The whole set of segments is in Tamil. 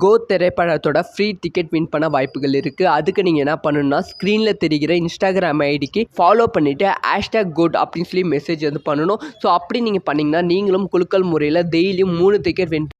கோ திரைப்படத்தோட ஃப்ரீ டிக்கெட் வின் பண்ண வாய்ப்புகள் இருக்குது. அதுக்கு நீங்கள் என்ன பண்ணணும்னா, ஸ்க்ரீனில் தெரிகிற இன்ஸ்டாகிராம் ஐடிக்கு ஃபாலோ பண்ணிவிட்டு #GOAT அப்படின்னு சொல்லி மெசேஜ் வந்து பண்ணணும். ஸோ அப்படி நீங்கள் பண்ணிங்கன்னா நீங்களும் குலுக்கல் முறையில் டெய்லியும் 3 டிக்கெட் வின்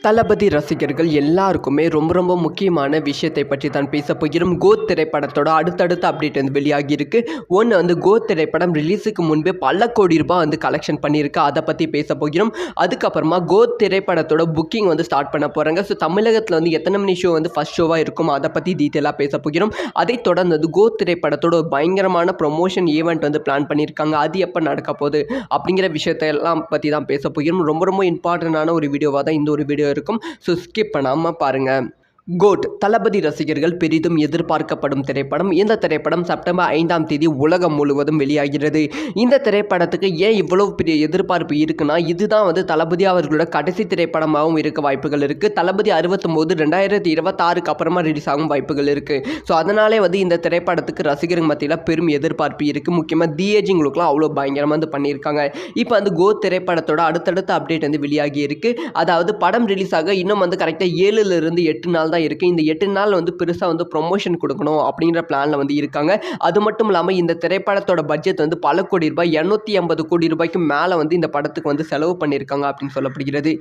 தளபதி ரசிகர்கள் எல்லாருக்குமே ரொம்ப ரொம்ப முக்கியமான விஷயத்தை பற்றி தான் பேச போகிறோம். கோட் திரைப்படத்தோட அடுத்தடுத்த அப்டேட் வந்து வெளியாகி இருக்கு. ஒன்று வந்து கோட் திரைப்படம் ரிலீஸுக்கு முன்பே பல கோடி ரூபாய் வந்து கலெக்ஷன் பண்ணியிருக்கு. அதை பற்றி பேச போகிறோம். அதுக்கப்புறமா கோட் திரைப்படத்தோட புக்கிங் வந்து ஸ்டார்ட் பண்ண போகிறாங்க. ஸோ தமிழகத்தில் வந்து எத்தனை மணி ஷோ வந்து ஃபர்ஸ்ட் ஷோவாக இருக்கும் அதை பற்றி டீட்டெயிலாக பேச போகிறோம். அதை தொடர்ந்து வந்து கோட் திரைப்படத்தோட ஒரு பயங்கரமான ப்ரொமோஷன் ஈவெண்ட் வந்து பிளான் பண்ணியிருக்காங்க. அது எப்போ நடக்க போகுது அப்படிங்கிற விஷயத்தையெல்லாம் பற்றி தான் பேச போகிறோம். ரொம்ப ரொம்ப இம்பார்ட்டண்டான ஒரு வீடியோவாக தான் இந்த ஒரு வீடியோ இருக்கும். ஸோ ஸ்கிப் பண்ணாமல் பாருங்கள். கோட் தளபதி ரசிகர்கள் பெரிதும் எதிர்பார்க்கப்படும் திரைப்படம். இந்த திரைப்படம் செப்டம்பர் 5ஆம் தேதி உலகம் முழுவதும் வெளியாகிறது. இந்த திரைப்படத்துக்கு ஏன் இவ்வளவு பெரிய எதிர்பார்ப்பு இருக்குன்னா, இதுதான் வந்து தளபதி அவர்களோட கடைசி திரைப்படமாகவும் இருக்க வாய்ப்புகள் இருக்குது. தளபதி 69 2026க்கு அப்புறமா ரிலீஸ் ஆகும் வாய்ப்புகள் இருக்குது. ஸோ அதனாலே வந்து இந்த திரைப்படத்துக்கு ரசிகர்கள் மத்தியில் பெரும் எதிர்பார்ப்பு இருக்குது. முக்கியமாக ஏஜிங் லுக்லாம் அவ்வளோ பயங்கரமாக வந்து பண்ணியிருக்காங்க. இப்போ வந்து கோட் திரைப்படத்தோட அடுத்தடுத்த அப்டேட் வந்து வெளியாகி இருக்குது. அதாவது படம் ரிலீஸ் ஆக இன்னும் வந்து கரெக்டாக 7லிருந்து 8 நாள் தான் இருக்குது. இந்த 8 நாள் வந்து பெருசாக வந்து ப்ரொமோஷன் கொடுக்கணும் அப்படிங்கிற பிளானில் வந்து இருக்காங்க. அது மட்டும் இல்லாமல் இந்த திரைப்படத்தோட பட்ஜெட் வந்து பல கோடி ரூபாய் 250 கோடி ரூபாய்க்கு மேலே வந்து இந்த படத்துக்கு வந்து செலவு பண்ணியிருக்காங்க அப்படின்னு சொல்லப்படுகிறது.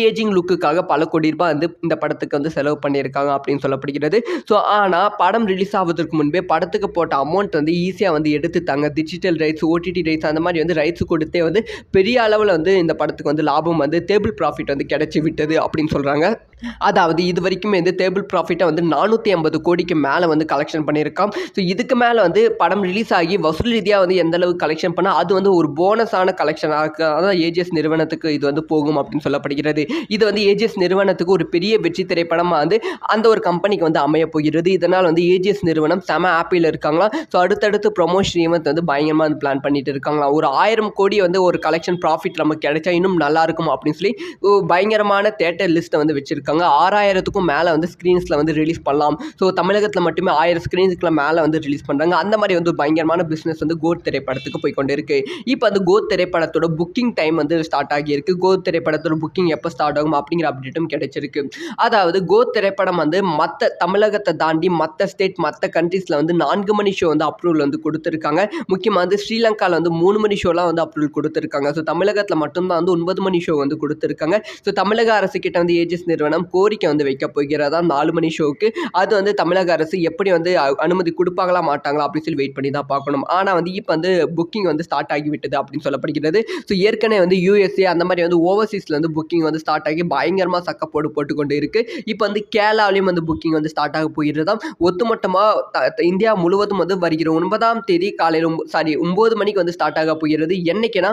ஏஜிங் லுக்குக்காக பல கோடி ரூபாய் வந்து இந்த படத்துக்கு வந்து செலவு பண்ணியிருக்காங்க அப்படின்னு சொல்லப்படுகிறது. ஸோ ஆனால் படம் ரிலீஸ் ஆவதற்கு முன்பே படத்துக்கு போட்ட அமௌண்ட் வந்து ஈஸியாக வந்து எடுத்துட்டாங்க. டிஜிட்டல் ரைட்ஸ், ஓடிடி ரைட்ஸ் அந்த மாதிரி வந்து ரைட்ஸ் கொடுத்தே வந்து பெரிய அளவில் வந்து இந்த படத்துக்கு வந்து லாபம் வந்து டேபிள் ப்ராஃபிட் வந்து கிடைச்சி விட்டது அப்படின்னு சொல்கிறாங்க. அதாவது இது வரைக்குமே வந்து டேபிள் ப்ராஃபிட்டை வந்து 450 கோடிக்கு மேலே வந்து கலெக்ஷன் பண்ணியிருக்கான். ஸோ இதுக்கு மேலே வந்து படம் ரிலீஸ் ஆகி வசூல் ரீதியாக வந்து எந்த அளவுக்கு கலெக்ஷன் பண்ணால் அது வந்து ஒரு போனஸான கலெக்ஷனாக அதான் ஏஜிஎஸ் நிறுவனத்துக்கு இது வந்து போகும் அப்படின்னு சொல்லப்படுகிறது. இது வந்து ஏஜிஎஸ் நிறுவனத்துக்கு ஒரு பெரிய வெற்றி திரைப்படமாக வந்து அந்த ஒரு கம்பெனிக்கு வந்து அமைய போகிறது. இதனால் வந்து ஏஜிஎஸ் நிறுவனம் செம ஹாப்பியில் இருக்காங்களா. ஸோ அடுத்தடுத்து ப்ரொமோஷன் ஈவெண்ட் வந்து பயங்கரமாக வந்து பிளான் பண்ணிட்டு இருக்காங்களா. ஒரு 1000 கோடி வந்து ஒரு கலெக்ஷன் ப்ராஃபிட் நமக்கு கிடைச்சா இன்னும் நல்லா இருக்கும் அப்படின்னு சொல்லி பயங்கரமான தேட்டர் லிஸ்ட்டை வந்து வச்சிருக்காங்க. 6000க்கும் மேலே வந்து ஸ்க்ரீன்ஸில் வந்து ரிலீஸ் பண்ணலாம். ஸோ தமிழகத்தில் மட்டுமே 1000 ஸ்க்ரீன்ஸுக்குள்ள மேலே வந்து ரிலீஸ் பண்ணுறாங்க. அந்த மாதிரி வந்து பயங்கரமான பிஸ்னஸ் வந்து கோட் திரைப்படத்துக்கு போய் கொண்டு இருக்கு. இப்போ வந்து கோட் திரைப்படத்தோட புக்கிங் டைம் வந்து ஸ்டார்ட் ஆகியிருக்கு. கோட் திரைப்படத்தோட புக்கிங் எப்போ ஸ்டார்ட் ஆகும் அப்படிங்கிற அப்டேட்டும் கிடைச்சிருக்கு. அதாவது கோட் திரைப்படம் வந்து மற்ற தமிழகத்தை தாண்டி மற்ற ஸ்டேட் மற்ற கண்ட்ரீஸில் வந்து 4 மணி ஷோ வந்து அப்ரூவல் வந்து கொடுத்துருக்காங்க. முக்கியமாக வந்து ஸ்ரீலங்காவில் வந்து 3 மணி ஷோலாம் வந்து அப்ரூவல் கொடுத்துருக்காங்க. ஸோ தமிழகத்தில் மட்டும்தான் வந்து 9 மணி ஷோ வந்து கொடுத்துருக்காங்க. ஸோ தமிழக அரசு கிட்ட வந்து ஏஜிஎஸ் நிறுவனம் கோரிக்கை வந்து வைக்க போகிறதா 4 மணி ஷோவுக்கு. அது வந்து தமிழக அரசு எப்படி வந்து அனுமதி கொடுப்பாங்களா மாட்டாங்களா அப்படின்னு சொல்லி வெயிட் பண்ணி தான் பார்க்கணும். ஆனால் வந்து இப்போ வந்து புக்கிங் வந்து ஸ்டார்ட் ஆகிவிட்டது அப்படின்னு சொல்லப்படுகிறது. ஸோ ஏற்கனவே வந்து USA அந்த மாதிரி வந்து ஓவர்சீஸில் வந்து புக்கிங் வந்து ஸ்டார்ட் ஆகி பயங்கரமாக சக்கப்போடு போட்டுக்கொண்டு இருக்குது. இப்போ வந்து கேரளாவிலையும் வந்து புக்கிங் வந்து ஸ்டார்ட் ஆக போகிறதாம். ஒட்டுமொத்தமாக இந்தியா முழுவதும் வந்து வருகிற 9ஆம் தேதி காலையில் 9 மணிக்கு வந்து ஸ்டார்ட் ஆக போகிறது. என்னைக்குன்னா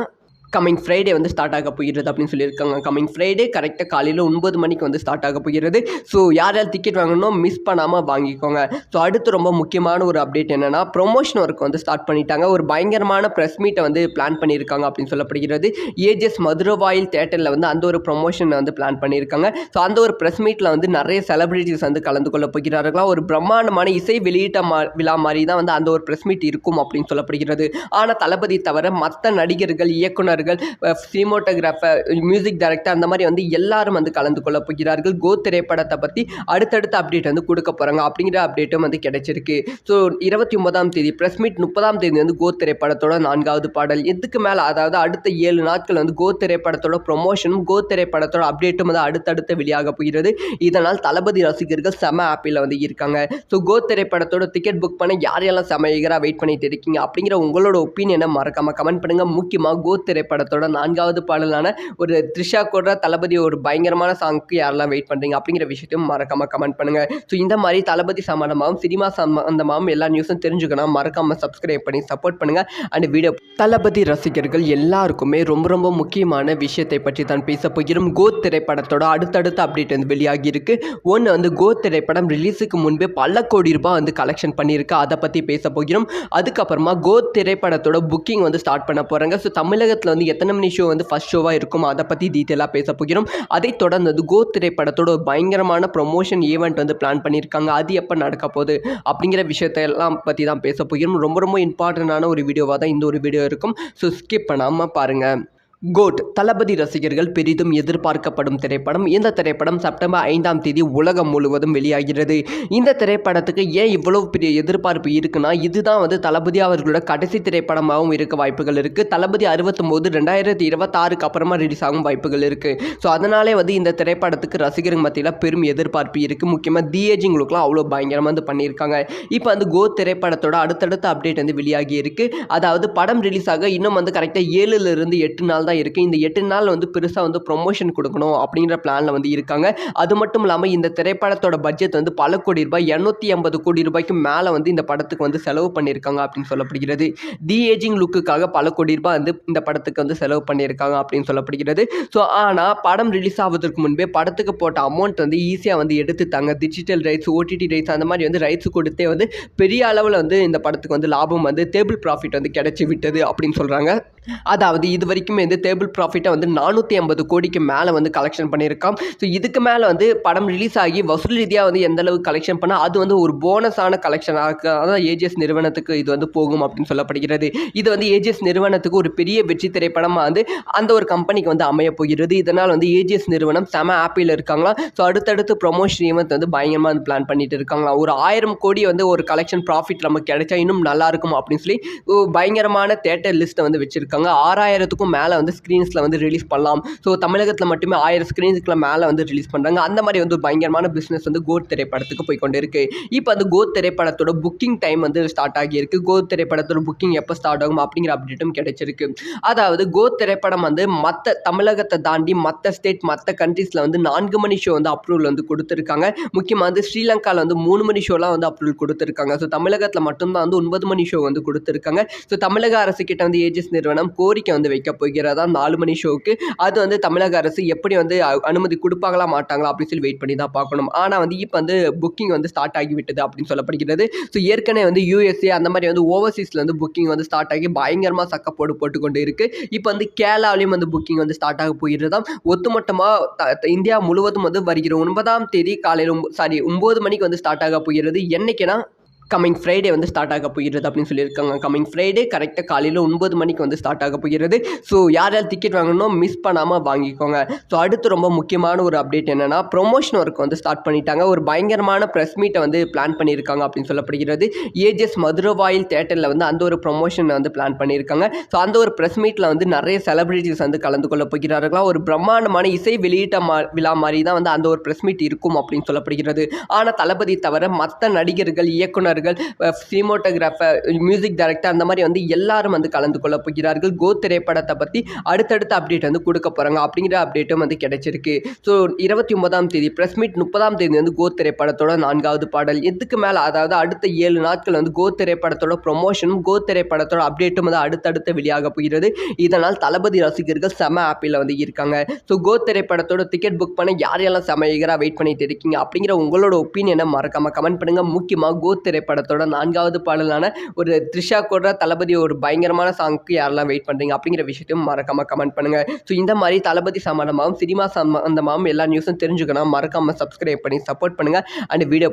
கம்மிங் ஃப்ரைடே வந்து ஸ்டார்ட் ஆக போகிறது அப்படின்னு சொல்லியிருக்காங்க. கம்மிங் ஃப்ரைடே கரெக்டாக காலையில் 9 மணிக்கு வந்து ஸ்டார்ட் ஆக போகிறது. ஸோ யார் யார் டிக்கெட் வாங்கணும் மிஸ் பண்ணாமல் வாங்கிக்கோங்க. ஸோ அடுத்து ரொம்ப முக்கியமான ஒரு அப்டேட் என்னென்னா, ப்ரொமோஷன் ஒர்க் வந்து ஸ்டார்ட் பண்ணிட்டாங்க. ஒரு பயங்கரமான ப்ரெஸ் மீட்டை வந்து பிளான் பண்ணியிருக்காங்க அப்படின்னு சொல்லப்படுகிறது. ஏஜிஎஸ் மதுரவாயில் தேட்டரில் வந்து அந்த ஒரு ப்ரொமோஷனை வந்து பிளான் பண்ணியிருக்காங்க. ஸோ அந்த ஒரு ப்ரெஸ் மீட்டில் வந்து நிறைய செலிபிரிட்டிஸ் வந்து கலந்து கொள்ள போகிறார்களாம். ஒரு பிரம்மாண்டமான இசை வெளியீட்ட விழா மாதிரி தான் வந்து அந்த ஒரு ப்ரெஸ் மீட் இருக்கும் அப்படின்னு சொல்லப்படுகிறது. ஆனால் தளபதி தவிர மற்ற நடிகர்கள், இயக்குனர், சினிமோட்டோகிராஃபர், மியூசிக் டைரக்டர் அந்த மாதிரி வந்து எல்லாரும் வந்து கலந்து கொள்ள போகிறார்கள். கோட் திரைப்படத்தை பற்றி அடுத்தடுத்த அப்டேட் வந்து கொடுக்க போகிறாங்க அப்படிங்கிற அப்டேட்டும் வந்து கிடைச்சிருக்கு. ஸோ 29ஆம் தேதி ப்ரெஸ் மீட், 30ஆம் தேதி வந்து கோட் திரைப்படத்தோட 4வது பாடல். இதுக்கு மேலே அதாவது அடுத்த 7 நாட்கள் வந்து கோட் திரைப்படத்தோட ப்ரொமோஷனும் கோட் திரைப்படத்தோட அப்டேட்டும் வந்து அடுத்தடுத்து வெளியாக போகிறது. இதனால் தளபதி ரசிகர்கள் செம ஹாப்பியில் வந்து இருக்காங்க. ஸோ கோட் திரைப்படத்தோட டிக்கெட் புக் பண்ண யாரெல்லாம் செம ஈகராக வெயிட் பண்ணிட்டு இருக்கீங்க அப்படிங்கிற உங்களோட ஒப்பீனியனை மறக்காம கமெண்ட் பண்ணுங்கள். முக்கியமாக கோட் திரைப்படத்தோட 4வது பாடலான ஒரு த்ரிஷா கூட தளபதி ஒரு பயங்கரமான சாங்க்கு யாரெல்லாம் வெயிட் பண்ணுறீங்க அப்படிங்கிற விஷயத்தையும் மறக்காம கமெண்ட் பண்ணுங்கள். ஸோ இந்த மாதிரி தளபதி சம்பந்தமாகவும் சினிமா சம்பந்தமாகவும் எல்லா நியூஸும் தெரிஞ்சுக்கணும். மறக்காம சப்ஸ்கிரைப் பண்ணி சப்போர்ட் பண்ணுங்கள். அண்ட் வீடியோ தளபதி ரசிகர்கள் எல்லாருக்குமே ரொம்ப ரொம்ப முக்கியமான விஷயத்தை பற்றி தான் பேச போகிறோம். கோட் திரைப்படத்தோட அடுத்தடுத்த அப்டேட் வந்து வெளியாகி இருக்கு. ஒன்று வந்து கோட் திரைப்படம் ரிலீஸுக்கு முன்பே பல கோடி ரூபாய் வந்து கலெக்ஷன் பண்ணியிருக்கு. அதை பற்றி பேச போகிறோம். அதுக்கப்புறமா கோட் திரைப்படத்தோட புக்கிங் வந்து ஸ்டார்ட் பண்ண போகிறாங்க. ஸோ தமிழகத்தில் வந்து எத்தனை மணி ஷோ வந்து ஃபர்ஸ்ட் ஷோவாக இருக்கும் அதை பற்றி டீட்டெயிலாக பேச போகிறோம். அதை தொடர்ந்து கோட் திரைப்படத்தோட ஒரு பயங்கரமான ப்ரொமோஷன் ஈவெண்ட் வந்து பிளான் பண்ணியிருக்காங்க. அது எப்போ நடக்க போகுது அப்படிங்கிற விஷயத்தையெல்லாம் பற்றி தான் பேச போகிறோம். ரொம்ப ரொம்ப இம்பார்ட்டண்டான ஒரு வீடியோவாக தான் இந்த ஒரு வீடியோ இருக்கும். ஸோ ஸ்கிப் பண்ணாமல் பாருங்கள். கோட் தளபதி ரசிகர்கள் பெரிதும் எதிர்பார்க்கப்படும் திரைப்படம். இந்த திரைப்படம் செப்டம்பர் 5ஆம் தேதி உலகம் முழுவதும் வெளியாகிறது. இந்த திரைப்படத்துக்கு ஏன் இவ்வளவு பெரிய எதிர்பார்ப்பு இருக்குன்னா, இதுதான் தளபதி அவர்களோட கடைசி திரைப்படமாகவும் இருக்க வாய்ப்புகள் இருக்குது. தளபதி 69 2026க்கு அப்புறமா ரிலீஸ் ஆகும் வாய்ப்புகள் இருக்குது. ஸோ அதனாலே இந்த திரைப்படத்துக்கு ரசிகர்கள் மத்தியில் பெரும் எதிர்பார்ப்பு இருக்குது. முக்கியமாக ஏஜிங் லுக்லாம் அவ்வளோ பயங்கரமாக பண்ணியிருக்காங்க. இப்போ கோட் திரைப்படத்தோட அடுத்தடுத்த அப்டேட் வெளியாகி இருக்குது. அதாவது படம் ரிலீஸ் ஆக இன்னும் கரெக்டாக 7லிருந்து 8 நாள் தான் இருக்குது. இந்த 8 நாள் பெருசாக ப்ரொமோஷன் கொடுக்கணும் அப்படிங்கிற பிளானில் இருக்காங்க. அது மட்டும் இல்லாமல் இந்த திரைப்படத்தோட பட்ஜெட் பல கோடி ரூபாய் 250 கோடி ரூபாய்க்கு மேலே இந்த படத்துக்கு செலவு பண்ணியிருக்காங்க அப்படின்னு சொல்லப்படுகிறது. ஏஜிங் லுக்குக்காக பல கோடி ரூபாய் இந்த படத்துக்கு செலவு பண்ணியிருக்காங்க அப்படின்னு சொல்லப்படுகிறது. ஸோ ஆனால் படம் ரிலீஸ் ஆவதற்கு முன்பே படத்துக்கு போட்ட அமௌண்ட் ஈஸியாக எடுத்துட்டாங்க. டிஜிட்டல் ரைட்ஸ், ஓடிடி ரைட்ஸ் அந்த மாதிரி ரைட்ஸ் கொடுத்தே பெரிய அளவில் இந்த படத்துக்கு லாபம் டேபிள் ப்ராஃபிட் கிடைச்சி விட்டது அப்படின்னு சொல்கிறாங்க. அதாவது இது வரைக்குமே டேபிள் ப்ராஃபிட்டை 450 கோடிக்கு மேலே கலெக்ஷன் பண்ணியிருக்கான். ஸோ இதுக்கு மேலே படம் ரிலீஸ் ஆகி வசூல் ரீதியாக எந்த அளவுக்கு கலெக்ஷன் பண்ணால் அது ஒரு போனஸான கலெக்ஷனாக அதான் ஏஜிஎஸ் நிறுவனத்துக்கு இது போகும் அப்படின்னு சொல்லப்படுகிறது. இது ஏஜிஎஸ் நிறுவனத்துக்கு ஒரு பெரிய வெற்றி திரைப்படமாக அந்த ஒரு கம்பெனிக்கு அமைய போகிறது. இதனால் ஏஜிஎஸ் நிறுவனம் செம ஆப்பில் இருக்காங்களா. ஸோ அடுத்தடுத்து ப்ரொமோஷன் ஈவெண்ட் பயங்கரமாக பிளான் பண்ணிட்டு இருக்காங்களா. ஒரு 1000 கோடி ஒரு கலெக்ஷன் ப்ராஃபிட் நமக்கு கிடைச்சா இன்னும் நல்லா இருக்கும் அப்படின்னு சொல்லி பயங்கரமான தேட்டர் லிஸ்ட்டை வச்சிருக்காங்க. 6000க்கும் மேலே ஸ்க்ரீன்ஸில் ரிலீஸ் பண்ணலாம். ஸோ தமிழகத்தில் மட்டுமே 1000 ஸ்க்ரீன்ஸுக்குள்ள மேலே ரிலீஸ் பண்ணுறாங்க. அந்த மாதிரி பயங்கரமான பிஸ்னஸ் கோட் திரைப்படத்துக்கு போய் கொண்டு இருக்கு. இப்போ கோட் திரைப்படத்தோட புக்கிங் டைம் ஸ்டார்ட் ஆகியிருக்கு. கோட் திரைப்படத்தோட புக்கிங் எப்போ ஸ்டார்ட் ஆகும் அப்படிங்கிற அப்டேட்டும் கிடைச்சிருக்கு. அதாவது கோட் திரைப்படம் மற்ற தமிழகத்தை தாண்டி மற்ற ஸ்டேட் மற்ற கண்ட்ரீஸில் 4 மணி ஷோ அப்ரூவல் கொடுத்துருக்காங்க. முக்கியமாக ஸ்ரீலங்காவில் 3 மணி ஷோலாம் அப்ரூவல் கொடுத்துருக்காங்க. ஸோ தமிழகத்தில் மட்டும்தான் 9 மணி ஷோ கொடுத்துருக்காங்க. ஸோ தமிழக அரசு கிட்ட ஏஜிஎஸ் நிறுவனம் கோரிக்கை வைக்க போகிறதா 4 மணி ஷோவுக்கு. அது தமிழக அரசு எப்படி அனுமதி கொடுப்பாங்களா மாட்டாங்களா அப்படின்னு சொல்லி வெயிட் பண்ணி தான் பார்க்கணும். ஆனால் இப்போ புக்கிங் ஸ்டார்ட் ஆகிவிட்டது அப்படின்னு சொல்லப்படுகிறது. ஸோ ஏற்கனவே யூஎஸ்ஏ அந்த மாதிரி ஓவர்சீஸில் புக்கிங் ஸ்டார்ட் ஆகி பயங்கரமாக சக்கப்போடு போட்டுக்கொண்டு இருக்கு. இப்போ கேரளாவிலையும் புக்கிங் ஸ்டார்ட் ஆக போகிறதாம். ஒட்டுமொத்தமாக இந்தியா முழுவதும் வருகிற 9ஆம் தேதி காலையில் 9 மணிக்கு ஸ்டார்ட் ஆக போகிறது. என்னைக்குன்னா கம்மிங் ஃப்ரைடே ஸ்டார்ட் ஆக போகிறது அப்படின்னு சொல்லியிருக்காங்க. கம்மிங் ஃப்ரைடே கரெக்டாக காலையில் 9 மணிக்கு ஸ்டார்ட் ஆக போகிறது. ஸோ யார் டிக்கெட் வாங்கணும் மிஸ் பண்ணாமல் வாங்கிக்கோங்க. ஸோ அடுத்து ரொம்ப முக்கியமான ஒரு அப்டேட் என்னென்னா ப்ரொமோஷன் ஒர்க் ஸ்டார்ட் பண்ணிட்டாங்க. ஒரு பயங்கரமான ப்ரெஸ் மீட்டை பிளான் பண்ணியிருக்காங்க அப்படின்னு சொல்லப்படுகிறது. ஏஜிஎஸ் மதுரவாயில் தேட்டரில் அந்த ஒரு ப்ரொமோஷனை பிளான் பண்ணியிருக்காங்க. ஸோ அந்த ஒரு ப்ரெஸ் மீட்டில் நிறைய செலிபிரிட்டிஸ் கலந்து கொள்ள போகிறார்களா. ஒரு பிரம்மாண்டமான இசை வெளியீட்ட விழா மாதிரி தான் அந்த ஒரு ப்ரெஸ் மீட் இருக்கும் அப்படின்னு சொல்லப்படுகிறது. ஆனால் தளபதி தவிர மற்ற நடிகர்கள், இயக்குனர், சினிமோட்டோகிராஃபர், மியூசிக் டைரக்டர் அந்த மாதிரி எல்லாரும் கலந்து கொள்ள போகிறார்கள். கோட் திரைப்படத்தை பற்றி அடுத்தடுத்த அப்டேட் கொடுக்க போகிறாங்க அப்படிங்கிற அப்டேட்டும் கிடைச்சிருக்கு. ஸோ 29ஆம் தேதி ப்ரெஸ் மீட், 30ஆம் தேதி கோட் திரைப்படத்தோட 4வது பாடல். இதுக்கு மேலே அதாவது அடுத்த 7 நாட்கள் கோட் திரைப்படத்தோட ப்ரொமோஷனும் கோட் திரைப்படத்தோட அப்டேட்டும் அடுத்தடுத்து வெளியாக போகிறது. இதனால் தளபதி ரசிகர்கள் செம ஆப்பில் இருக்காங்க. ஸோ கோட் திரைப்படத்தோட டிக்கெட் புக் பண்ண யாரெல்லாம் செம ஈகராக வெயிட் பண்ணிட்டு இருக்கீங்க அப்படிங்கிற உங்களோட ஒப்பீனியனை மறக்காம கமெண்ட் பண்ணுங்கள். முக்கியமாக கோட் திரைப்படத்தோட 4வது பாடலான ஒரு த்ரிஷா கூட தளபதி ஒரு பயங்கரமான சாங்க்கு யாரெல்லாம் வெயிட் பண்ணுறீங்க அப்படிங்கிற விஷயத்தையும் மறக்காம கமெண்ட் பண்ணுங்கள். ஸோ இந்த மாதிரி தளபதி சம்பந்தமாகவும் சினிமா சம்பந்தமாகவும் எல்லா நியூஸும் தெரிஞ்சுக்கணும். மறக்காம சப்ஸ்கிரைப் பண்ணி சப்போர்ட் பண்ணுங்கள். And video